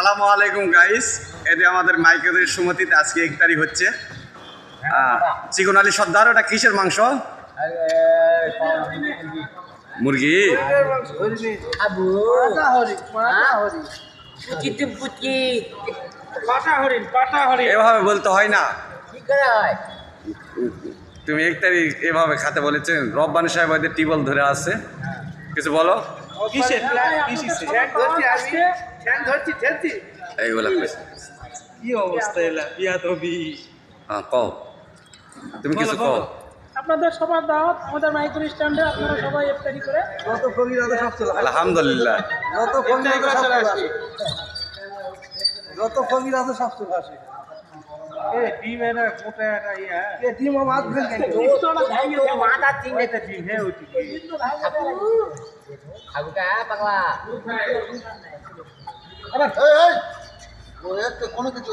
আসসালামু আলাইকুম গাইস, এতে আমাদের মাইকেলের সুমতিতে আজকে 1 তারিখ হচ্ছে। চিকন আলী সর্দার, ওটা কিসের মাংস? মুরগি। এভাবে বলতে হয় না, তুমি 1 তারিখ এভাবে খাতে বলেছেন। রব্বানী সাহেব ওদের টিবল ধরে আছে, কিছু বলো। এইগুলা কি অবস্থা এলা বিয়া তবি। হ্যাঁ কও, তুমি কিছু কও। আপনাদের সবার দাওয়াত আমাদের মাইক্রো স্ট্যান্ডে, আপনারা সবাই ইফতারি করে যত ফকির আছে সব চলে আসে। আলহামদুলিল্লাহ। যত ফকির আছে সব চলে আসে। যত ফকির আছে সব চলে আসে। এ টিম এর কোটা এটা ইয়া এ টিম মাছ ফেল কেন দোস্তরা ভাই আছে মাথা টিম এটা টিম হে ওটি Aku bangla. আবার এই এই ও একটা কোনো কিছু